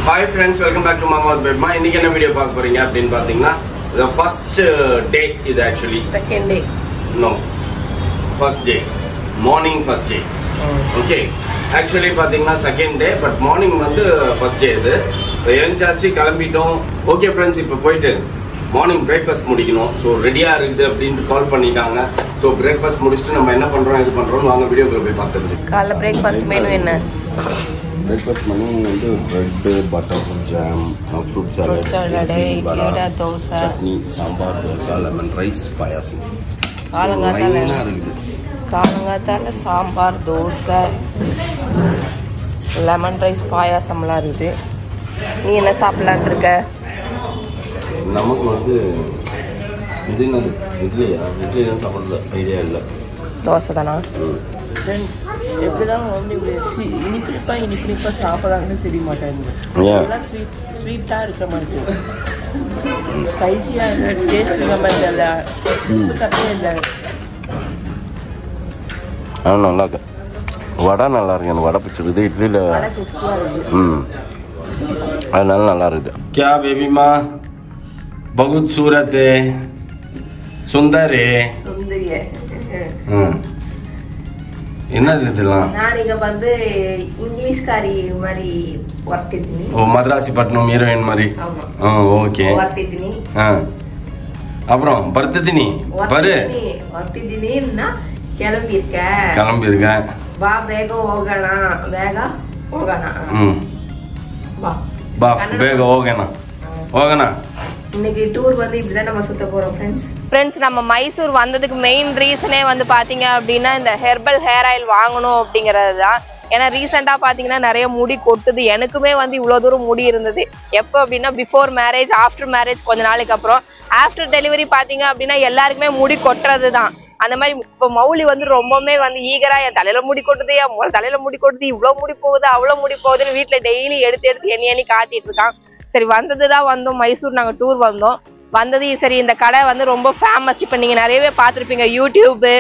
Hi friends, welcome back to Mama's Bedma. இன்னைக்கு என்ன video பார்க்க போறீங்க அப்படினு பாத்தீங்கன்னா the first day இது actually second day no first day morning first day okay actually பாத்தீங்கன்னா second day but morning வந்து first day இது எழுந்தாச்சு கிளம்பிட்டோம் okay friends இப்போ போயிட்டு மார்னிங் பிரேக்ஃபாஸ்ட் முடிக்கணும் ஸோ ரெடியாக இருக்குது அப்படின்ட்டு கால் பண்ணிட்டாங்க ஸோ பிரேக்ஃபாஸ்ட் முடிச்சுட்டு நம்ம என்ன பண்ணுறோம் இது பண்ணுறோம் வாங்க வீடியோக்குள்ள போய் பார்த்துருச்சு காலைல பிரேக்ஃபாஸ்ட் மெனு என்ன பிரேக்ஃபாஸ்ட் மெனு வந்து bread butter jam fruit salad இட்லியோட தோசை சட்னி சாம்பார் தோசை லெமன் ரைஸ் பாயாசம் காலங்காத்தால சாம்பார் தோசை லெமன் ரைஸ் பாயாசம்லாம் இருக்குது நீ என்ன சாப்பிடலான் இருக்க நமக்கு வந்து இது என்னது இட்லிலாம் சாப்பிட்றது ஐடியா இல்லை தோசை தானா எப்படிதான் வந்து இனிப்பிடிப்பா சாப்பிட்றாங்கன்னு தெரிய மாட்டேங்குது ஸ்வீட்டாக இருக்க மாதிரி ஸ்பைசியாக டேஸ்ட் இருக்க மாதிரி இல்லை உப்பு சப்பே இல்லை நல்லா இருக்கு வடை நல்லா இருக்கு எனக்கு வடை பிடிச்சிருக்குது இட்லியில் அதனால நல்லா இருக்குது क्या बेबी माँ बहुत सूरत है सुंदर है சுந்தரிய என்னது இதெல்லாம் நான் இங்க வந்து இங்கிலீஷ்காரி மாதிரி ஒர்க் இದ್ದೀನಿ ஓ மദ്രാസിಪಟ್ಟಣம் ஹீரோயின் மாதிரி ஓகே ஒர்க் ಇದ್ದೀನಿ அப்புறம் ಬರ್ತಿದ್ದೀನಿ ಬರು ஒர்க் ಇದ್ದೀನಿன்னா கிளம்பியிருக்கேன் வா ಬೇಗ ಹೋಗೋಣ ಬಾ ಬೇಗ ಹೋಗೋಣ இன்னைக்கு டூர் வந்து இப்படிதான் நம்ம சுத்த போறோம் ஃப்ரெண்ட்ஸ் நம்ம மைசூர் வந்ததுக்கு மெயின் ரீசனே வந்து பாத்தீங்க அப்படின்னா இந்த ஹெர்பல் ஹேர் ஆயில் வாங்கணும் அப்படிங்கிறது தான். ஏன்னா ரீசெண்டா பாத்தீங்கன்னா நிறைய முடி கொட்டுது. எனக்குமே வந்து இவ்வளவு தூரம் முடி இருந்தது. எப்போ அப்படின்னா பிஃபோர் மேரேஜ் ஆஃப்டர் மேரேஜ் கொஞ்ச நாளைக்கு அப்புறம் ஆஃப்டர் டெலிவரி பாத்தீங்க அப்படின்னா எல்லாருக்குமே முடி கொட்டுறது தான். அந்த மாதிரி இப்போ மௌலி வந்து ரொம்பவுமே வந்து ஈகரா என் தலையில முடி கொட்டுது என் தலையில முடி கொட்டுது இவ்வளவு முடி போகுது அவ்வளவு முடி போகுதுன்னு வீட்டுல டெய்லி எடுத்து எண்ணி காட்டிட்டு இருக்கான். சரி வந்ததுதான் வந்தோம் மைசூர் நாங்க டூர் வந்தோம் வந்தது சரி இந்த கடை வந்து ரொம்ப ஃபேமஸ். இப்போ நீங்க நிறையவே பார்த்துருப்பீங்க யூடியூபு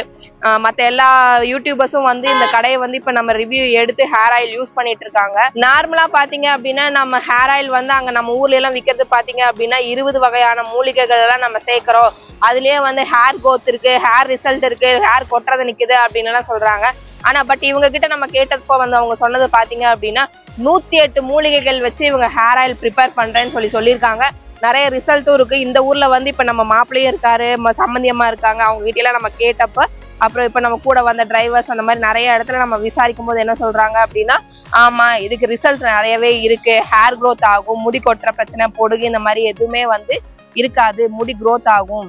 மற்ற எல்லா யூடியூபர்ஸும் வந்து இந்த கடையை வந்து இப்போ நம்ம ரிவ்யூ எடுத்து ஹேர் ஆயில் யூஸ் பண்ணிட்டு இருக்காங்க. நார்மலா பாத்தீங்க அப்படின்னா நம்ம ஹேர் ஆயில் வந்து அங்க நம்ம ஊர்ல எல்லாம் விற்கிறது பாத்தீங்க அப்படின்னா 20 வகையான மூலிகைகள் எல்லாம் நம்ம சேர்க்கிறோம். அதுலயே வந்து ஹேர் க்ரோத் இருக்கு ஹேர் ரிசல்ட் இருக்கு ஹேர் கொட்டுறது நிக்குது அப்படின்னு எல்லாம் சொல்றாங்க. ஆனா பட் இவங்க கிட்ட நம்ம கேட்டப்போ வந்து அவங்க சொன்னது பாத்தீங்க அப்படின்னா 108 மூலிகைகள் வச்சு இவங்க ஹேர் ஆயில் ப்ரிப்பேர் பண்றேன்னு சொல்லியிருக்காங்க. நிறைய ரிசல்ட்டும் இருக்கு. இந்த ஊர்ல வந்து இப்ப நம்ம மாப்பிள்ளையும் இருக்காரு சம்பந்தியமா இருக்காங்க. அவங்க கிட்ட எல்லாம் நம்ம கேட்டப்ப அப்புறம் இப்ப நம்ம கூட வந்த டிரைவர்ஸ் அந்த மாதிரி நிறைய இடத்துல நம்ம விசாரிக்கும் போது என்ன சொல்றாங்க அப்படின்னா ஆமா இதுக்கு ரிசல்ட் நிறையவே இருக்கு. ஹேர் க்ரோத் ஆகும் முடி கொட்டுற பிரச்சனை பொடுகு இந்த மாதிரி எதுவுமே வந்து இருக்காது. முடி க்ரோத் ஆகும்.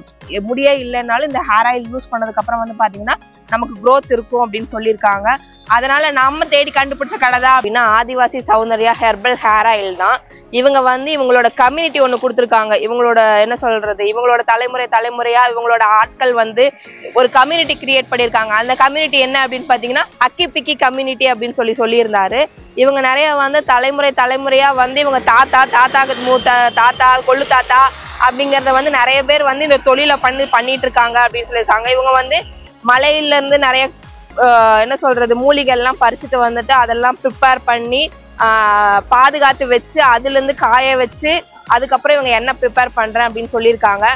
முடியே இல்லைன்னாலும் இந்த ஹேர் ஆயில் யூஸ் பண்ணதுக்கு அப்புறம் வந்து பாத்தீங்கன்னா நமக்கு க்ரோத் இருக்கும் அப்படின்னு சொல்லியிருக்காங்க. அதனால நம்ம தேடி கண்டுபிடிச்ச கடை தான் அப்படின்னா ஆதிவாசி சௌந்தர்யா ஹெர்பல் ஹேர் ஆயில் தான். இவங்க வந்து இவங்களோட கம்யூனிட்டி ஒன்று கொடுத்துருக்காங்க. இவங்களோட என்ன சொல்றது இவங்களோட தலைமுறையா இவங்களோட ஆட்கள் வந்து ஒரு கம்யூனிட்டி கிரியேட் பண்ணியிருக்காங்க. அந்த கம்யூனிட்டி என்ன அப்படின்னு பாத்தீங்கன்னா அக்கி பிக்கி கம்யூனிட்டி அப்படின்னு சொல்லியிருந்தாரு. இவங்க நிறைய வந்து தலைமுறையா வந்து இவங்க தாத்தாக்கு மூத்த தாத்தா கொள்ளு தாத்தா அப்படிங்கறத வந்து நிறைய பேர் வந்து இந்த தொழிலை பண்ணிட்டு இருக்காங்க அப்படின்னு சொல்லியிருக்காங்க. இவங்க வந்து மலையில இருந்து நிறைய என்ன சொல்றது மூலிகை எல்லாம் பறிச்சுட்டு வந்துட்டு அதெல்லாம் ப்ரிப்பேர் பண்ணி பாதுகாத்து வச்சு அதுல இருந்து காய வச்சு அதுக்கப்புறம் இவங்க என்ன ப்ரிப்பேர் பண்றேன் அப்படின்னு சொல்லியிருக்காங்க.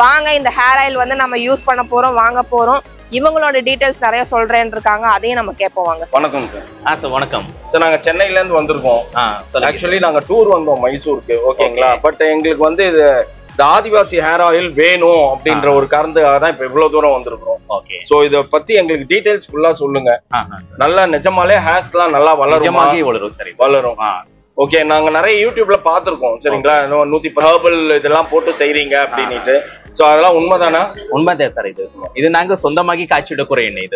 வாங்க இந்த ஹேர் ஆயில் வந்து நம்ம யூஸ் பண்ண போறோம் வாங்க போறோம். இவங்களோட டீடைல்ஸ் நிறைய சொல்றேன்னு இருக்காங்க. அதையும் நம்ம கேட்போம் வாங்க. வணக்கம் சார். சார் வணக்கம் சார் நாங்க சென்னையில இருந்து வந்திருக்கோம். ஆக்சுவலி நாங்க டூர் வந்தோம் மைசூருக்கு ஓகேங்களா. பட் எங்களுக்கு வந்து இது ஆதிவாசி ஹேர் ஆயில் வேணும் அப்படின்ற ஒரு காரணத்துக்காக தான் இப்ப இவ்வளவு தூரம் வந்திருக்கோம். ஓகே சோ இத பத்தி எங்களுக்கு டீடைல்ஸ் ஃபுல்லா சொல்லுங்க. நல்லா நிஜமாலே ஹேர்ஸ் எல்லாம் நல்லா வளரும். சரி வளரும். ஓகே நாங்க நிறைய யூடியூப்ல பாத்துருக்கோம் சரிங்களா. 110 ஹெர்பல் இதெல்லாம் போட்டு செய்றீங்க அப்படின்னுட்டு. சோ அதெல்லாம் உண்மைதானா? உண்மைதான் சார். இது நாங்க சொந்தமாகி காய்ச்சி எடுக்கிற எண்ணெய்.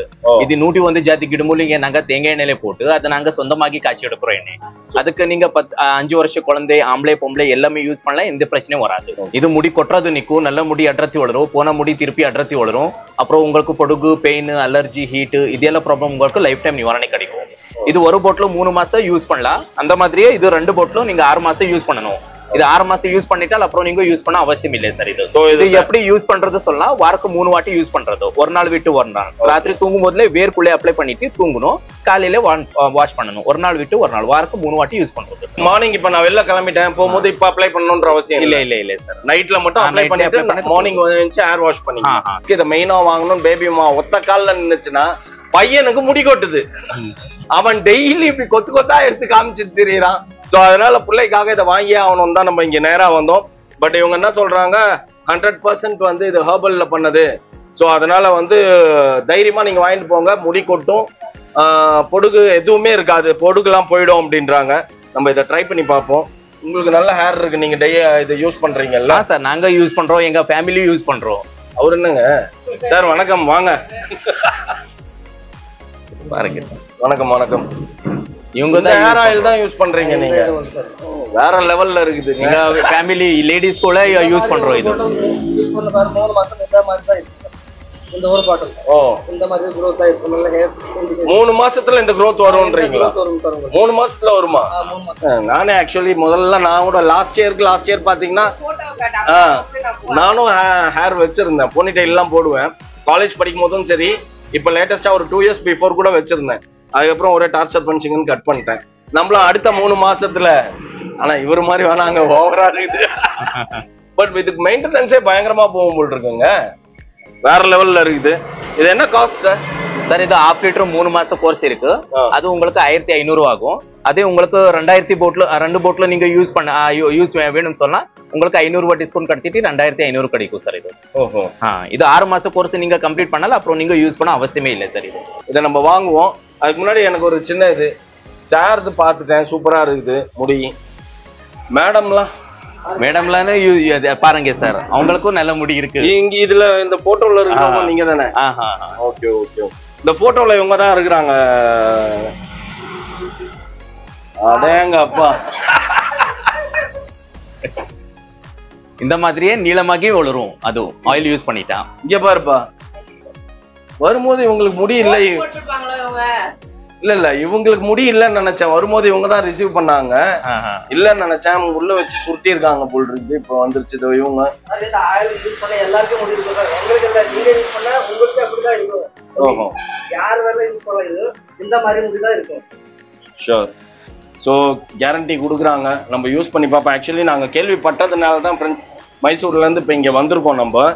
இது 101 ஜாதி கிடுமூலிகை நாங்க தேங்காய் எண்ணெயில போட்டு அதை நாங்க சொந்தமாகி காய்ச்சி எடுக்கிற எண்ணெய். அதுக்கு நீங்க 5 வருஷ குழந்தை ஆம்பளை பொம்பளை எல்லாமே யூஸ் பண்ணலாம். எந்த பிரச்சனையும் வராது. இது முடி கொட்டுறது நிற்கும். நல்ல முடி அடர்த்தி வளரும். போன முடி திருப்பி அடர்த்தி வளரும். அப்புறம் உங்களுக்கு பொடுகு பெயின் அலர்ஜி ஹீட் இதெல்லாம் ப்ராப்ளம் உங்களுக்கு லைஃப் டைம் நிவாரணை கிடைக்கும். இது ஒரு பாட்டில் 3 மாசம் யூஸ் பண்ணலாம். அந்த மாதிரியே இது 2 பாட்டிலும் நீங்க 6 மாசம் யூஸ் பண்ணணும். இது 6 மாசம் யூஸ் பண்ணிட்டால் அப்புறம் நீங்க யூஸ் பண்ண அவசியம் இல்லை சார். இது எப்படி யூஸ் பண்றது சொல்லலாம். வாரக்கு 3 வாட்டி யூஸ் பண்றது. ஒரு நாள் விட்டு ஒரு நாள் ராத்திரி தூங்கும் போதுல வேர்க்குள்ளே அப்ளை பண்ணிட்டு தூங்கணும். காலையில வாஷ் பண்ணணும். ஒரு நாள் விட்டு ஒரு நாள், வாரத்துக்கு 3 வாட்டி யூஸ் பண்றது. மார்னிங் இப்ப நான் வெளில கிளம்பிட்டேன் போகும்போது இப்ப அப்ளை பண்ணணும்ன்ற அவசியம் இல்ல சார். நைட்ல மட்டும் அப்ளை பண்ணிட்டு மார்னிங் வந்து ஹேர் வாஷ் பண்ணிக்கலாம். இத மெயினா வாங்கணும். பேபிமா ஒத்த கால்ல நின்னுச்சுன்னா பையனுக்கு முடி கொட்டுது. அவன் டெய்லி இப்படி கொத்தா எடுத்து காமிச்சிட்டு திரியறான். சோ அதனால பிள்ளைக்காக இதை வாங்கியே ஆகணும் தான் நம்ம இங்க நேரா வந்தோம். பட் இவங்க என்ன சொல்றாங்க, 100% வந்து இது ஹெர்பல்ல பண்ணது. சோ அதனால வந்து தைரியமா நீங்க வாங்கிட்டு போங்க, முடி கொட்டும், பொடுகு எதுவுமே இருக்காது, பொடுகுலாம் போயிடும் அப்படின்றாங்க. நம்ம இதை ட்ரை பண்ணி பார்ப்போம். உங்களுக்கு நல்ல ஹேர் இருக்கு, நீங்க இதை யூஸ் பண்றீங்கல்ல சார்? நாங்க யூஸ் பண்றோம், எங்க ஃபேமிலியும் யூஸ் பண்றோம். அவர் என்னங்க சார்? வணக்கம், வாங்க. பாருங்க. வணக்கம் வணக்கம். இவங்க இந்த ஹேர் ஆயில் தான் யூஸ் பண்றீங்க நீங்க? வேற லெவல்ல இருக்குது. எங்க ஃபேமிலி லேடிஸ் கூட யூஸ் பண்றோம். இது 3 மாசம் இந்த மாதிரி தான் இருக்கு. இந்த ஒரு பாட்டில் இந்த மாதிரி growth ஆயிருக்கு. நல்ல ஹேர் 3 மாசத்துல இந்த growth வரும்ன்றீங்களா? 3 மாசத்துல வருமா? நானே ஆக்சுவலி முதல்ல நான் கூட லாஸ்ட் இயர் பாத்தீங்கன்னா நானும் ஹேர் வச்சிருந்தேன். போனிடெயில் எல்லாம் போடுவேன் காலேஜ் படிக்கும் போதும் சரி. இப்ப லேட்டஸ்டா ஒரு 2 இயர்ஸ் பிஃபோர் கூட வச்சிருந்தேன். அதுக்கப்புறம் ஒரே டார்ச்சர் பஞ்சிங்கன்னு கட் பண்ணிட்டேன். நம்மளும் அடுத்த 3 மாசத்துல, ஆனா இவரு மாதிரி வேணாங்க, ஓவரா இருக்குது. பட் இதுக்கு மெயின்டெனன்ஸே பயங்கரமா போகும் போல் இருக்குங்க, வேற லெவல்ல இருக்குது. இது என்ன காஸ்ட் சார்? சார் இது 1/2 லிட்டர் 3 மாசம் கோர்ஸ் இருக்கு. அது உங்களுக்கு 1500 ஆகும். அதே உங்களுக்கு 2000 போட்ல 2 போட்ல நீங்க யூஸ் வேணும்னு சொன்னா உங்களுக்கு 500 ரூபாய் டிஸ்கவுண்ட் கிடைச்சிட்டு 2500 கிடைக்கும் சார் இது. ஓஹோ. இது 6 மாசம் கோர்ஸ் நீங்க கம்ப்ளீட் பண்ணல, அப்புறம் நீங்க யூஸ் பண்ண அவசியமே இல்லை சார். இது இதை நம்ம வாங்குவோம். அதுக்கு முன்னாடி எனக்கு ஒரு சின்ன இது சார்து பார்த்துட்டேன், சூப்பரா இருக்குது முடி. மேடம்லாம் பாருங்க சார், அவங்களுக்கும் நல்ல முடி இருக்கு. இங்க இதுல இந்த போட்டோல இருக்கிறவங்க நீங்க தானே? Okay okay. இந்த போட்டோல இவங்க தான் இருக்கிறாங்க. அடேங்க அப்பா. இந்த மாதிரியே நீளமாகி வளரும், அதுவும் ஆயில் யூஸ் பண்ணிட்டா. இங்க பாருப்பா, வரும்போது இவங்களுக்கு முடி இல்லை. இல்ல இவங்களுக்கு முடி இல்லன்னு நினைச்சேன். வரும்போது இவங்க தான் ரிசீவ் பண்ணாங்க. இல்லன்னு நினைச்சேன், உள்ள வச்சு சுருட்டி இருக்காங்க போல் இருக்கு. இப்ப வந்துருச்சு இவங்க. ஆயில் யூஸ் பண்ண எல்லாருக்கும் முடி இருக்கு. உங்களுக்கு இல்ல, நீங்க யூஸ் பண்ணா உங்களுக்கு அப்படிதான் இருக்கும். ஓஹோ. யார் வேற யூஸ் பண்ணல, இந்த மாதிரி முடி தான் இருக்கும். ஷூர். ஸோ கேரண்டி கொடுக்குறாங்க, நம்ம யூஸ் பண்ணி பார்ப்போம். ஆக்சுவலி நாங்கள் கேள்விப்பட்டதுனால தான் ஃப்ரெண்ட்ஸ் மைசூர்லேருந்து இப்போ இங்கே வந்திருக்கோம் நம்ம.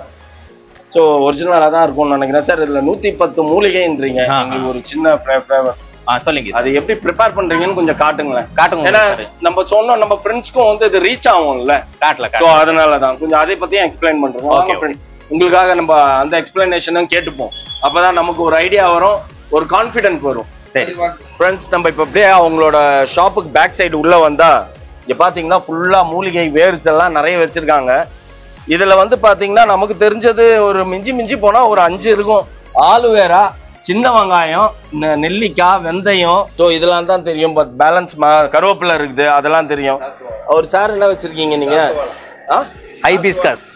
ஸோ ஒரிஜினலாக தான் இருக்கும்னு நினைக்கிறேன் சார். இதில் 110 மூலிகைன்றீங்க. எங்களுக்கு ஒரு சின்ன ஃப்ளேவர் சொல்லுங்க, அது எப்படி ப்ரிப்பேர் பண்றீங்கன்னு கொஞ்சம் காட்டுங்களேன். காட்டுங்க. ஏன்னா நம்ம சொன்னோம் நம்ம ஃப்ரெண்ட்ஸ்க்கும் வந்து இது ரீச் ஆகும்ல, காட்டல. ஸோ அதனாலதான் கொஞ்சம் அதை பத்தியும் எக்ஸ்பிளைன் பண்றோம். உங்களுக்காக நம்ம அந்த எக்ஸ்பிளனேஷனும் கேட்டுப்போம். அப்பதான் நமக்கு ஒரு ஐடியா வரும், ஒரு கான்ஃபிடென்ட் வரும். சரி ஃப்ரெண்ட்ஸ், நம்ம இப்ப அப்படியே அவங்களோட ஷாப்புக்கு பேக் சைடு உள்ள வந்தா இங்க பாத்தீங்கன்னா ஃபுல்லா மூலிகை வேர்ஸ் எல்லாம் நிறைய வச்சிருக்காங்க. இதுல வந்து பாத்தீங்கன்னா நமக்கு தெரிஞ்சது ஒரு மிஞ்சி போனா ஒரு 5 இருக்கும். ஆலுவேரா, சின்ன வெங்காயம், நெல்லிக்காய், வெந்தயம், ஸோ இதெல்லாம் தான் தெரியும். பட் பேலன்ஸ் கருவேப்பிலை இருக்குது, அதெல்லாம் தெரியும். அவர் சார் என்ன வச்சிருக்கீங்க நீங்க? ஹைபிஸ்கஸ்.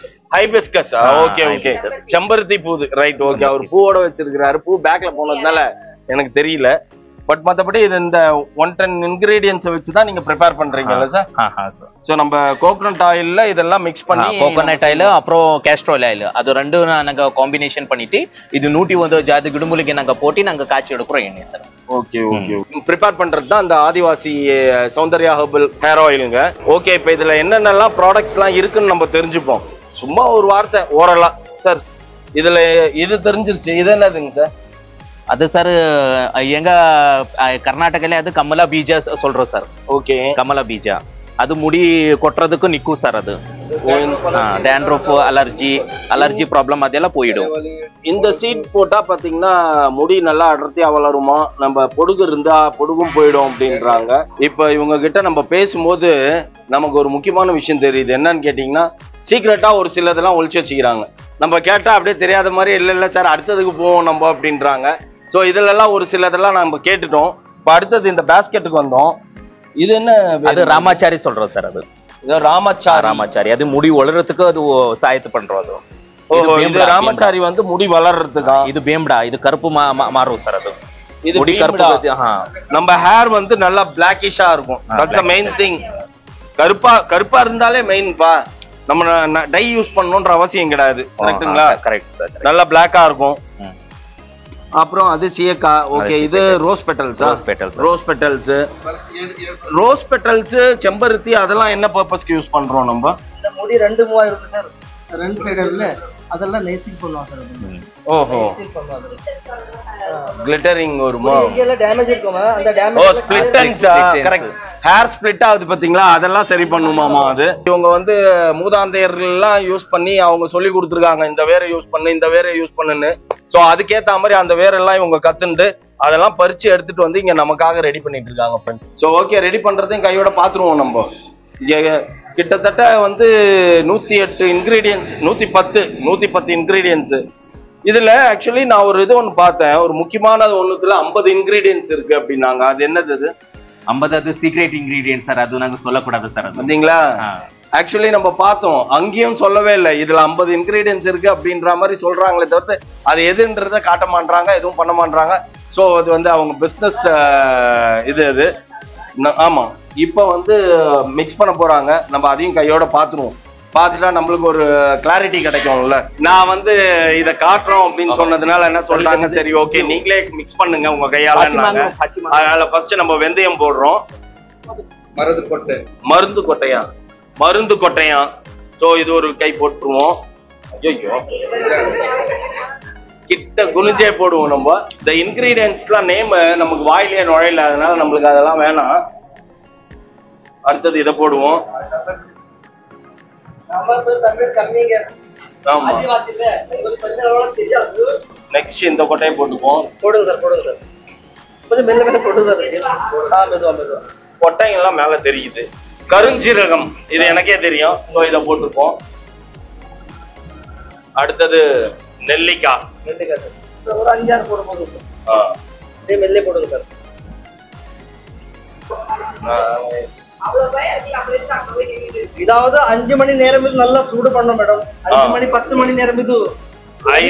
Okay okay. செம்பருத்தி பூ, ரைட். ஓகே, அவர் பூவோட வச்சிருக்கிறாரு. பூ பேக்ல போனதுனால எனக்கு தெரியல. பட் மத்தபடி இது இந்த 110 இன்கிரீடியன்ஸ் வச்சுதான் நீங்க ப்ரிப்பேர் பண்றீங்கல்ல சார்? சோ நம்ம கோகனட் ஆயில்ல இதெல்லாம் மிக்ஸ் பண்ணி, கோகனட் ஆயில் அப்புறம் கேஸ்ட்ரோல் ஆயில், அது ரெண்டும் நாங்க காம்பினேஷன் பண்ணிட்டு இது 101 ஜாதி கிடுமுலுக்கு நாங்க போட்டு நாங்க காய்ச்சி எடுக்கிறோம் எண்ணெய் சார். Okay okay. ப்ரிப்பேர் பண்றது தான் அந்த ஆதிவாசி சௌந்தர்யா ஹெர்பல் ஹேர் ஆயிலுங்க. ஓகே, இப்போ இதுல என்னென்னலாம் ப்ராடக்ட்ஸ்லாம் இருக்குன்னு நம்ம தெரிஞ்சுப்போம். சும்மா ஒரு வார்த்தை ஓரலா சார், இதுல இது தெரிஞ்சிருச்சு. இது என்னதுங்க சார்? அது சார் எங்க கர்நாடகால அது கமலா பீஜா சொல்றோம் சார். ஓகே, கமலா பீஜா. அது முடி கொட்டுறதுக்கு நிக்கும் சார். அது டேண்ட்ரஃப், அலர்ஜி ப்ராப்ளம் அதெல்லாம் போயிடும். இந்த சீட் போட்டா பாத்தீங்கன்னா முடி நல்லா அடர்த்தியா வளருமா, நம்ம பொடுகு இருந்தா பொடுகும் போயிடும் அப்படின்றாங்க. இப்ப இவங்க கிட்ட நம்ம பேசும்போது நமக்கு ஒரு முக்கியமான விஷயம் தெரியுது. என்னன்னு கேட்டீங்கன்னா, சீக்ரெட்டா ஒரு சிலதெல்லாம் ஒழிச்சு வச்சுக்கிறாங்க. நம்ம கேட்டா அப்படியே தெரியாத மாதிரி இல்ல சார் அடுத்ததுக்கு போவோம் நம்ம அப்படின்றாங்க. ஸோ இதுல எல்லாம் ஒரு சிலதெல்லாம் நம்ம கேட்டுட்டோம். இப்போ அடுத்தது இந்த பேஸ்கெட்டுக்கு வந்தோம். இது என்ன? அது ராமாச்சாரி சொல்றோம் சார். அது ராமாச்சாரி, அது முடி வளர்றதுக்கு அது சாயத்து பண்றோம். அது இது ராமச்சாரி வந்து முடி வளர்றதுக்கா? இது பேம்டா, இது கருப்பு மாறும் சார். அது இது முடி கருப்பு. நம்ம ஹேர் வந்து நல்லா பிளாக்கிஷா இருக்கும். That's the main thing. கருப்பா இருந்தாலே மெயின் பா. நம்ம டை யூஸ் பண்ணணும்ன்ற அவசியம் கிடையாது. கரெக்ட்டுங்களா? Correct sir. நல்லா பிளாக்கா இருக்கும். அப்புறம் அது சீயக்கா. ஓகே, இது ரோஸ் பெட்டல்ஸா? ரோஸ் பெட்டல்ஸ் செம்பருத்தி அதெல்லாம் என்ன பர்பஸ்க்கு யூஸ் பண்றோம் நம்ம? இந்த முடி 2-3 இருக்கு சார், 2 சைடு இல்ல, அதெல்லாம் நைசிங் பண்ணுவாங்க சார். ஓஹோ, கிளிட்டரிங் வருமா? இங்கெல்லாம் டேமேஜ் இருக்குமா, அந்த oh damage split ends, correct. Hair split ஆகுது பாத்தீங்களா, அதெல்லாம் சரி பண்ணுமாமா அது. இவங்க வந்து மூதாந்தையர்கள்லாம் யூஸ் பண்ணி அவங்க சொல்லி கொடுத்துருக்காங்க, இந்த வேரை யூஸ் பண்ணு, இந்த வேரை யூஸ் பண்ணுன்னு. சோ அதுக்கேத்த மாதிரி அந்த வேரெல்லாம் இவங்க கத்துண்டு அதெல்லாம் பறிச்சு எடுத்துட்டு வந்து இங்க நமக்காக ரெடி பண்ணிட்டு இருக்காங்க ஃப்ரெண்ட்ஸ். சோ ஓகே, ரெடி பண்றதையும் கையோட பாத்துருவோம் நம்ம. இங்க கிட்டத்தட்ட வந்து 108 இன்கிரீடியன்ஸ், 110 இன்கிரீடியன்ஸ். இதுல ஆக்சுவலி நான் ஒரு இது ஒன்று பார்த்தேன், ஒரு முக்கியமானது ஒண்ணுக்குள்ள 50 இன்கிரீடியன்ஸ் இருக்கு அப்படின்னாங்க. அது என்னது? அது 50 அது சீக்ரெட் இன்கிரீடியன்ட் சார், அது நாங்க சொல்லக்கூடாது சார். பாத்தீங்களா, ஆக்சுவலி நம்ம பார்த்தோம், அங்கேயும் சொல்லவே இல்லை இதுல 50 இன்கிரீடியன்ஸ் இருக்கு அப்படின்ற மாதிரி சொல்றாங்களே தவிர்த்து அது எதுன்றத காட்ட மாட்டாங்க, எதுவும் பண்ண மாட்டாங்க. ஸோ அது வந்து அவங்க பிஸ்னஸ் இது. ஆமா, இப்போ வந்து மிக்ஸ் பண்ண போறாங்க, நம்ம அதையும் கையோட பார்த்துருவோம். பார்த்துட்டா நம்மளுக்கு ஒரு கிளாரிட்டி கிடைக்கும்ல. நான் வந்து இதை காட்டுறோம் அப்படின்னு சொன்னதுனால என்ன சொல்றாங்க, சரி ஓகே நீங்களே மிக்ஸ் பண்ணுங்க உங்க கையால. அதனால ஃபர்ஸ்ட் நம்ம வெந்தயம் போடுறோம். மருந்து கொட்டையா. சோ இது ஒரு கை போட்டுருவோம். ஐயோ, கிட்ட குனிஞ்சே போடுவோம் நம்ம. இந்த இன்கிரீடியன்ஸ்லாம் நேம் நமக்கு வாயிலே நுழையல, அதனால நம்மளுக்கு அதெல்லாம் வேணாம். அடுத்தது இதை போடுவோம். நெக்ஸ்ட் இந்த கொட்டையை போட்டுப்போம். போடுங்க சார், கொஞ்சம் மெல்ல மெல்ல போடுங்க சார். கொட்டைங்கெல்லாம் மேல தெரியுது. கருஞ்சீரகம், இது எனக்கே தெரியும். சோ இதை போட்டுப்போம். அடுத்தது நெல்லிக்காய் சார், ஒரு 5-6 போடும்போது மெல்ல போடுங்க சார். இதாவது 5 மணி நேரம் இது நல்லா சூடு பண்ணணும் மேடம். 5 மணி 10 மணி நேரம்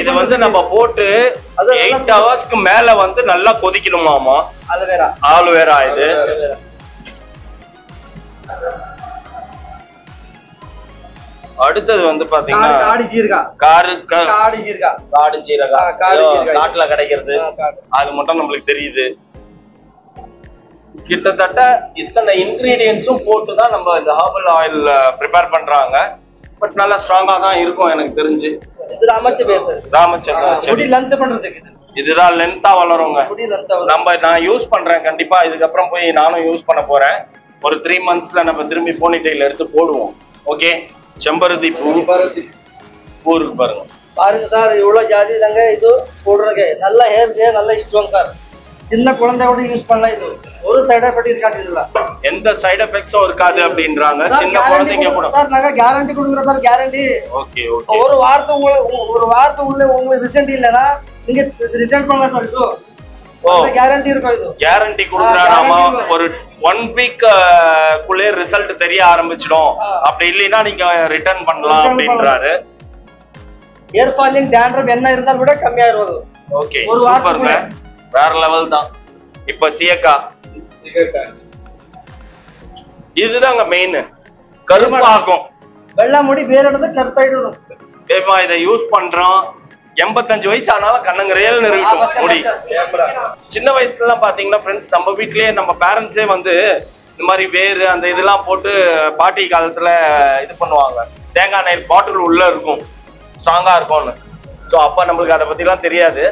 இது வந்து நம்ம போட்டு 8 ஹவர்ஸ்க்கு மேல வந்து நல்லா கொதிக்கணுமாமா. ஆலுவேரா இது. அடுத்தது வந்து பாத்தீங்கன்னா காடு சீரகா காட்டுல கிடைக்கிறது, அது மட்டும் நம்மளுக்கு தெரியுது. கிட்டத்தட்ட இத்தனை இன்கிரீடியன்ஸும் போட்டுதான் நம்ம இந்த ஹெர்பல் ஆயில் ப்ரிப்பேர் பண்றாங்க. பட் நல்லா ஸ்ட்ராங்கா தான் இருக்கும் எனக்கு தெரிஞ்சு. இதுதான் லென்த்தா வளருங்க. நான் யூஸ் பண்றேன் கண்டிப்பா. இதுக்கப்புறம் போய் நானும் யூஸ் பண்ண போறேன். ஒரு 3 monthsல நம்ம திரும்பி போனிடெயில் எடுத்து போடுவோம். ஓகே, செம்பருத்தி பூ இருக்கு பாருங்க சார், இவ்வளவு ஜாதி தாங்க இது போடுறங்க. நல்ல ஹேர் நல்ல ஸ்ட்ராங் சார். சின்ன குழந்தை கூட யூஸ் பண்ணலாம். இது ஒரு சைடு எஃபெக்ட் இருக்காது, இதுல எந்த சைடு எஃபெக்ட்ஸும் இருக்காது அப்படின்றாங்க. சின்ன குழந்தைங்க கூட சார் நாங்க கேரண்டி கொடுக்குறோம் சார். Guarantee okay. ஒரு வாரத்துக்குள்ள உங்களுக்கு ரிசல்ட் இல்லனா நீங்க ரிட்டர்ன் பண்ணலாம் சார். இது கேரண்டி இருக்கும். இது கேரண்டி கொடுக்குறாராமா. ஒரு 1 week குள்ளே ரிசல்ட் தெரிய ஆரம்பிச்சிடும். அப்படி இல்லைன்னா நீங்க ரிட்டர்ன் பண்ணலாம் அப்படின்றாரு. ஹேர் ஃபாலிங் டேண்ட்ரஃப் என்ன இருந்தாலும் கூட கம்மியாயிருது. ஓகே, சூப்பர்ங்க, வேற லெவல் தான். இப்ப சீயக்காய் இதுதாங்க மெயின். கருப்பாகும் வெள்ளை முடி வேற இடத்துல கருப்பாயிடும். ஏமா இதை யூஸ் பண்றோம். 85 வயசு ஆனாலும் கண்ணங்கரையல்னு இருக்கும் முடி. சின்ன வயசுல எல்லாம் பாத்தீங்கன்னா ஃப்ரெண்ட்ஸ், நம்ம வீட்லயே நம்ம பேரண்ட்ஸே வந்து இந்த மாதிரி வேறு அந்த இதெல்லாம் போட்டு பாட்டி காலத்துல இது பண்ணுவாங்க. தேங்காய் எண்ணெய் பாட்டில் உள்ள இருக்கும், ஸ்ட்ராங்கா இருக்கும்னு. ஸோ அப்ப நம்மளுக்கு அதை பத்தி எல்லாம் தெரியாது.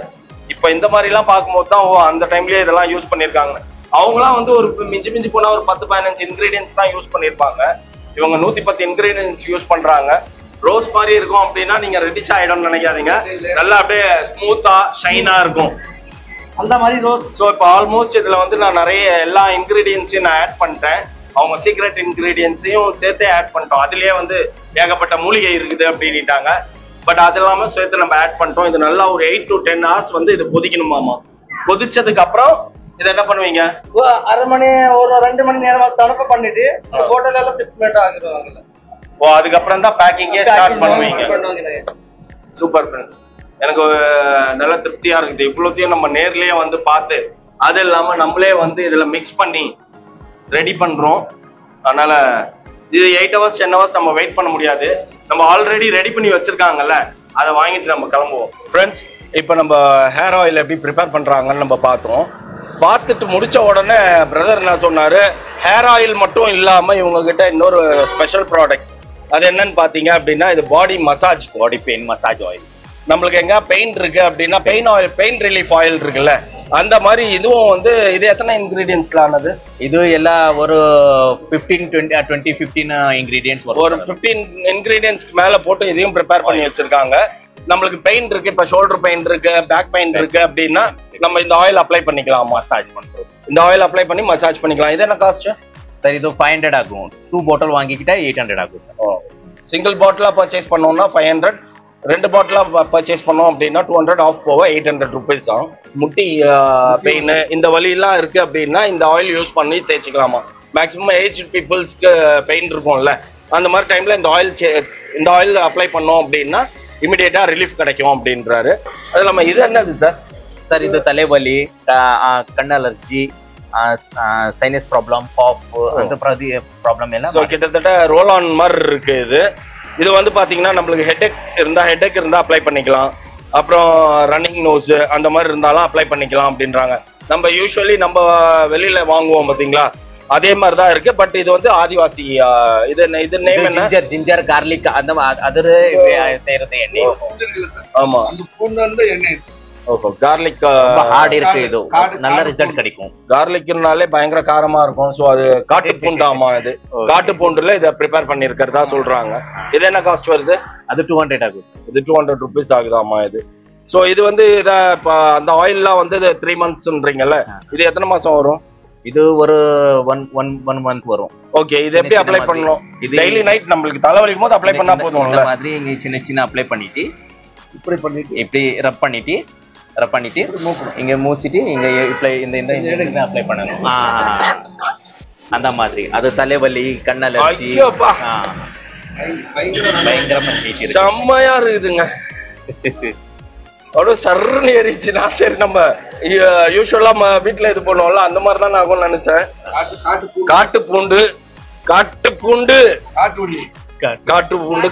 இப்ப இந்த மாதிரி எல்லாம் பார்க்கும்போது தான் அந்த டைம்லயே இதெல்லாம் யூஸ் பண்ணிருக்காங்க. அவங்களாம் வந்து ஒரு மிஞ்சி போனா ஒரு 10-15 இன்கிரீடியன்ஸ் தான் யூஸ் பண்ணிருப்பாங்க. இவங்க 110 இன்கிரீடியன்ஸ் யூஸ் பண்றாங்க. ரோஸ் மாதிரி இருக்கும் அப்படின்னா நீங்க ரெடிஷ் ஆயிடும்னு நினைக்காதீங்க. நல்லா அப்படியே ஸ்மூத்தா ஷைனா இருக்கும் அந்த மாதிரி ரோஸ். ஸோ இப்போ ஆல்மோஸ்ட் இதுல வந்து நான் நிறைய எல்லா இன்கிரீடியன்ஸையும் நான் ஆட் பண்ணிட்டேன். அவங்க சீக்ரெட் இன்கிரீடியன்ஸையும் சேர்த்தே ஆட் பண்ணிட்டோம். அதுலயே வந்து ஏகப்பட்ட மூலிகை இருக்குது அப்படின்ட்டாங்க. பட் அது இல்லாம சேர்த்து நம்ம ஆட் பண்ணிட்டோம். இது நல்லா ஒரு 8 to 10 hours வந்து இது கொதிக்கணுமாமா. கொதிச்சதுக்கு அப்புறம் இதை என்ன பண்ணுவீங்க? அரை மணி ஒரு 2 மணி நேரம் தடுப்பு பண்ணிட்டு ஹோட்டல்ல எல்லாம் ஷிப்மெண்ட் ஆகிடுவாங்கல்ல. ஓ, அதுக்கப்புறம் தான் பேக்கிங்கே ஸ்டார்ட் பண்ணுவீங்க. சூப்பர் ஃப்ரெண்ட்ஸ், எனக்கு நல்ல திருப்தியா இருக்குது. இவ்வளோத்தையும் நம்ம நேர்லயே வந்து பார்த்து அது இல்லாம நம்மளே வந்து இதுல மிக்ஸ் பண்ணி ரெடி பண்றோம். அதனால இது 8 hours 10 hours நம்ம வெயிட் பண்ண முடியாது. நம்ம ஆல்ரெடி ரெடி பண்ணி வச்சிருக்காங்கல்ல, அதை வாங்கிட்டு நம்ம கிளம்புவோம். ஃப்ரெண்ட்ஸ், இப்போ நம்ம ஹேர் ஆயில் எப்படி ப்ரிப்பேர் பண்ணுறாங்கன்னு நம்ம பார்த்தோம். பார்த்துட்டு முடிச்ச உடனே பிரதர் என்ன சொன்னாரு, ஹேர் ஆயில் மட்டும் இல்லாமல் இவங்க கிட்ட இன்னொரு ஸ்பெஷல் ப்ராடக்ட். அது என்னன்னு பார்த்தீங்க அப்படின்னா இது body massage, body pain massage oil. நம்மளுக்கு எங்க பெயின் இருக்கு அப்படின்னா பெயின் ரிலீஃப் ஆயில் இருக்குல்ல, அந்த மாதிரி இதுவும் வந்து இது எத்தனை இன்கிரீடியன்ஸ்ல ஆனது? இது எல்லா ஒரு 15 இன்கிரீடியன்ஸ் வரும். ஒரு 15 இன்கிரீடியன்ஸ்க்கு மேல போட்டு இதையும் ப்ரிப்பேர் பண்ணி வச்சிருக்காங்க. நம்மளுக்கு பெயின் இருக்கு, இப்ப ஷோல்டர் பெயின் இருக்கு, பேக் பெயின் இருக்கு அப்படின்னா நம்ம இந்த ஆயில் அப்ளை பண்ணிக்கலாம். மசாஜ் பண்றோம். இந்த ஆயில் அப்ளை பண்ணி மசாஜ் பண்ணிக்கலாம். இது என்ன காஸ்ட் சார்? இது 500 ஆகும். 2 பாட்டில் வாங்கிக்கிட்டா 800 ஆகும் சார். சிங்கிள் பாட்டிலா பர்ச்சேஸ் பண்ணோம்னா 500, 2 பாட்டிலா பர்ச்சேஸ் பண்ணோம் அப்படின்னா 200 ஆஃப் போக 800 ருபீஸ் ஆகும். முட்டி பெயின் இந்த வலியெல்லாம் இருக்கு அப்படின்னா இந்த ஆயில் யூஸ் பண்ணி தேய்ச்சிக்கலாமா. மேக்ஸிமம் ஏஜ் பீப்புள்ஸ்க்கு பெயின் இருக்கும்ல, அந்த மாதிரி டைம்ல இந்த ஆயில் அப்ளை பண்ணோம் அப்படின்னா இமிடியேட்டா ரிலீஃப் கிடைக்கும் அப்படின்றாரு. அது நம்ம இது என்னது சார்? சார் இது தலைவலி, கண் அலர்ஜி, சைனஸ் ப்ராப்ளம், காஃப், அந்த ப்ராப்ளம் எல்லாம் கிட்டத்தட்ட ரோல் ஆன் மாதிரி இருக்கு. இது வந்து பாத்தீங்கன்னா நம்மளுக்கு ஹெட்டேக் இருந்தா அப்ளை பண்ணிக்கலாம். அப்புறம் ரன்னிங் நோஸ் அந்த மாதிரி இருந்தாலும் அப்ளை பண்ணிக்கலாம் அப்படின்றாங்க. நம்ம யூஸ்வலி நம்ம வெளியில வாங்குவோம் பாத்தீங்களா, அதே மாதிரி தான் இருக்கு. பட் இது வந்து ஆதிவாசி இது நேம் என்ன? ஜிஞ்சர் கார்லிக் அந்த அது செய்யறது எண்ணெய். ஆமா, அந்த பூண்டு வந்து எண்ணெய். ஓஹோ, கார்லிக் ஹார்ட் இருக்கு. இது நல்ல ரிசல்ட் கிடைக்கும். கார்லிக்னாலே பயங்கர காரமா இருக்கும். சோ அது காட்டு பூண்டாமா, இது காட்டு பூண்டுல இத ப்ரிப்பேர் பண்ணி இருக்கிறதா சொல்றாங்க. இது என்ன காஸ்ட் வருது? அது 200 ஆகுது. இது 200 ருபீஸ் ஆகுதாமா இது. சோ இது வந்து அந்த ஆயில்லாம் வந்து 3 monthsன்றீங்கல்ல, இது எத்தனை மாசம் வரும்? இது ஒரு 1 month வரும். ஓகே, இது எப்படி அப்ளை பண்ணணும்? டெய்லி நைட் நம்மளுக்கு தலைவலிக்கும் போது அப்ளை பண்ணா போதும்ல. இந்த மாதிரி இங்க சின்ன அப்ளை பண்ணிட்டு இப்படி ரப் பண்ணிட்டு இங்க மூசிட்டு இங்க இந்த அப்ளை பண்ணணும். அந்த மாதிரி அது தலைவலி, கண் அலர்ஜி பயங்கரமா செம்மையா இருக்குதுங்க. அவ்வளவு சர்ன்னு ஏறிச்சுன்னா சரி, நம்ம யூஸ்வலா வீட்டுல இது பண்ணுவோம்ல அந்த மாதிரி தான் ஆகும்னு நினைச்சேன். காட்டு பூண்டு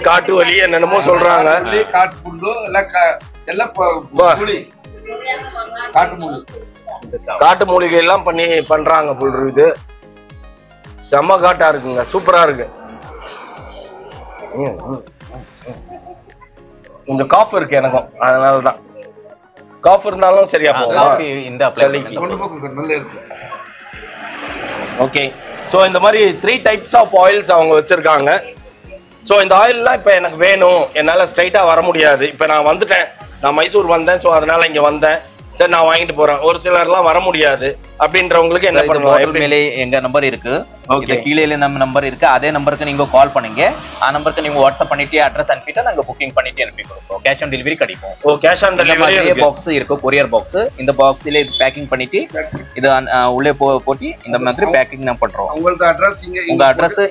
காட்டு வலி என்னென்னமோ சொல்றாங்க. காட்டு பூண்டு எல்லாம் காட்டு மூலிகை எல்லாம் பண்றாங்க போல் இருக்குது. செம்ம காட்டா இருக்குங்க, சூப்பரா இருக்கு. கொஞ்சம் காஃப் இருக்கு எனக்கும், அதனாலதான். காஃப் இருந்தாலும் சரியா போகும். ஓகே, சோ இந்த மாதிரி 3 types ஆஃப் ஆயில்ஸ் அவங்க வச்சிருக்காங்க. சோ இந்த ஆயில்லாம் இப்ப எனக்கு வேணும், என்னால ஸ்ட்ரைட்டா வர முடியாது. இப்ப நான் வந்துட்டேன், நான் மைசூர் வந்தேன், சோ அதனால இங்க வந்தேன், சரி நான் வாங்கிட்டு போறேன். ஒரு சிலர்லாம் வர முடியாது அப்படின்றவங்களுக்கு என்ன பண்ணுவோம்? மேலே எங்க நம்பர் இருக்கு, கீழே நம்ம நம்பர் இருக்கு. அதே நம்பருக்கு நீங்க கால் பண்ணுங்க. ஆ நம்பருக்கு நீங்க வாட்ஸ்அப் பண்ணிட்டு அட்ரஸ் அனுப்பிட்டு நாங்க புக்கிங் பண்ணிட்டு அனுப்பி கொடுப்போம். கேஷ் ஆன் டெலிவரி கிடைக்கும். ஓ, கேஷ் ஆன் டெலிவரி பாக்ஸ் இருக்கு, கொரியர் பாக்ஸ். இந்த பாக்ஸ்ல இது பேக்கிங் பண்ணிட்டு இது உள்ளே போட்டு இந்த மாதிரி பேக்கிங் நான் பண்றோம். உங்க அட்ரஸ்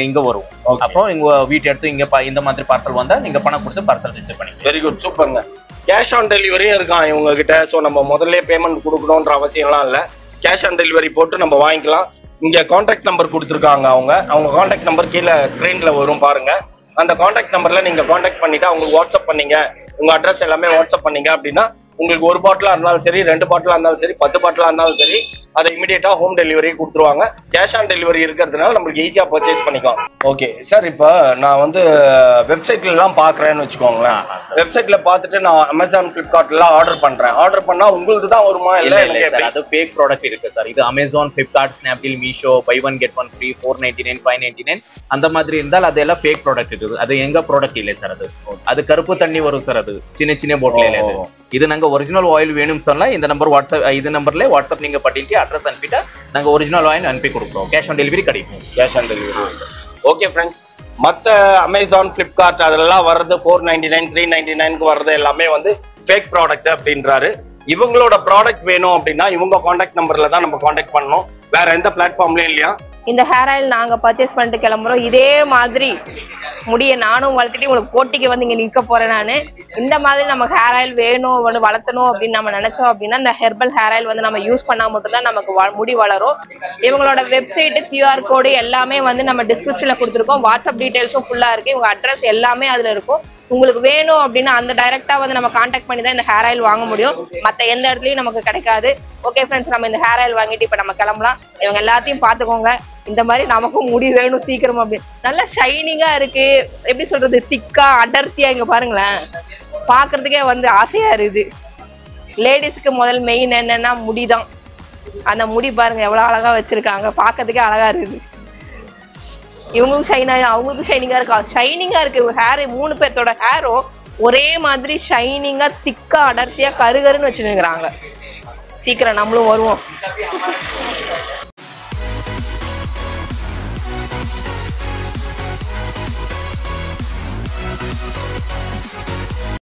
இங்க வரும். அப்போ உங்க வீட்டு எடுத்து இங்க இந்த மாதிரி பார்சல் வந்தா நீங்க பணம் கொடுத்து பார்சல் ரிசீவ் பண்ணிக்கலாம். வெரி குட், சூப்பர்ங்க. கேஷ் ஆன் டெலிவரியும் இருக்கான் இவங்க கிட்ட. ஸோ நம்ம முதல்ல பேமெண்ட் கொடுக்கணுன்ற அவசியம்லாம் இல்லை. கேஷ் ஆன் டெலிவரி போட்டு நம்ம வாங்கிக்கலாம். இங்க கான்டாக்ட் நம்பர் கொடுத்துருக்காங்க. அவங்க கான்டாக்ட் நம்பர் கீழே ஸ்கிரீன்ல வரும் பாருங்க. அந்த கான்டாக்ட் நம்பர்ல நீங்க கான்டாக்ட் பண்ணிட்டு அவங்களுக்கு வாட்ஸ்அப் பண்ணீங்க, உங்க அட்ரஸ் எல்லாமே வாட்ஸ்அப் பண்ணீங்க அப்படின்னா உங்களுக்கு 1 பாட்டிலா இருந்தாலும் சரி, 2 பாட்டிலா இருந்தாலும் சரி, 10 பாட்டிலா இருந்தாலும் சரி, அதை இமிடியேட்டா ஹோம் டெலிவரி கொடுத்துருவாங்க. கேஷ் ஆன் டெலிவரி இருக்கிறதுனால நம்மளுக்கு ஈஸியா பர்ச்சேஸ் பண்ணிக்கலாம். ஓகே சார், இப்போ நான் வந்து வெப்சைட்ல எல்லாம் பாக்குறேன்னு வச்சுக்கோங்களேன். வெப்சைட்ல பார்த்துட்டு நான் அமேசான், பிளிப்கார்ட்ல ஆர்டர் பண்றேன். ஆர்டர் பண்ணா உங்களுக்கு தான் வருமா? இல்ல அது ஃபேக் ப்ராடக்ட் இருக்கு சார். இது Amazon, Flipkart, Snapdeal, Meesho, buy one get one free, 499, 599 அந்த மாதிரி இருந்தால் அதெல்லாம் ஃபேக் ப்ராடக்ட் இருக்குது. அது எங்க ப்ராடக்ட் இல்லை சார். அது கருப்பு தண்ணி வரும் சார். அது சின்ன போட்ல. இது நாங்க ஒரிஜினல் ஆயில் வேணும்னு சொன்னா இந்த நம்பர் வாட்ஸ்அப், இது நம்பர்ல வாட்ஸ்அப் நீங்க பண்ணிட்டு அட்ரஸ் அனுப்பிட்டா நாங்க ஒரிஜினல் ஆயில் அனுப்பி கொடுப்போம். கேஷ் ஆன் டெலிவரி கிடைக்கும். Cash on delivery. Okay friends, மற்ற அமேசான், பிளிப்கார்ட் அதெல்லாம் வர்றது 499, 399க்கு வர்றது எல்லாமே வந்து ஃபேக் ப்ராடக்ட் அப்படின்றாரு. இவங்களோட ப்ராடக்ட் வேணும் அப்படின்னா இவங்க கான்டாக்ட் நம்பர்ல தான் நம்ம கான்டாக்ட் பண்ணணும். வேற எந்த பிளாட்ஃபார்ம்லயும் இல்லையா? இந்த ஹேர் ஆயில் நாங்க பர்ச்சேஸ் பண்ணிட்டு கிளம்புறோம். இதே மாதிரி முடிய நானும் வளர்த்துட்டு உங்களுக்கு போட்டிக்கு வந்து இங்க நிக்க போறேன். நானு இந்த மாதிரி நமக்கு ஹேர் ஆயில் வேணும், வளர்த்தணும் அப்படின்னு நம்ம நினைச்சோம் அப்படின்னா இந்த ஹெர்பல் ஹேர் ஆயில் வந்து நம்ம யூஸ் பண்ணா மட்டும்தான் நமக்கு முடி வளரும். இவங்களோட வெப்சைட், QR கோடு எல்லாமே வந்து நம்ம டிஸ்கிரிப்ஷன்ல கொடுத்துருக்கோம். வாட்ஸ்அப் டீடைல்ஸும் ஃபுல்லா இருக்கு. இவங்க அட்ரஸ் எல்லாமே அதுல இருக்கும். உங்களுக்கு வேணும் அப்படின்னா அந்த டைரக்டா வந்து நம்ம கான்டாக்ட் பண்ணி தான் இந்த ஹேர் ஆயில் வாங்க முடியும். மற்ற எந்த இடத்துலயும் நமக்கு கிடைக்காது. ஓகே ஃப்ரெண்ட்ஸ், நம்ம இந்த ஹேர் ஆயில் வாங்கிட்டு இப்போ நம்ம கிளம்பலாம். இவங்க எல்லாத்தையும் பார்த்துக்கோங்க. இந்த மாதிரி நமக்கும் முடி வேணும் சீக்கிரம் அப்படின்னு. நல்லா ஷைனிங்கா இருக்கு. எப்படி சொல்றது, திக்கா அடர்த்தியா. இங்க பாருங்களேன், பாக்குறதுக்கே வந்து ஆசையா இருக்குது. லேடிஸ்க்கு முதல் மெயின் என்னன்னா முடிதான். அந்த முடி பாருங்க எவ்வளவு அழகா வச்சிருக்காங்க, பாக்கிறதுக்கே அழகா இருக்குது. இவங்களும் ஷைனா, அவங்களுக்கும் ஷைனிங்கா இருக்கா, ஷைனிங்கா இருக்கு ஹேர். 3 பேர்த்தோட ஹேரும் ஒரே மாதிரி ஷைனிங்கா திக்கா அடர்த்தியா கருகருன்னு வச்சுருக்கிறாங்க. சீக்கிரம் நம்மளும் வருவோம்.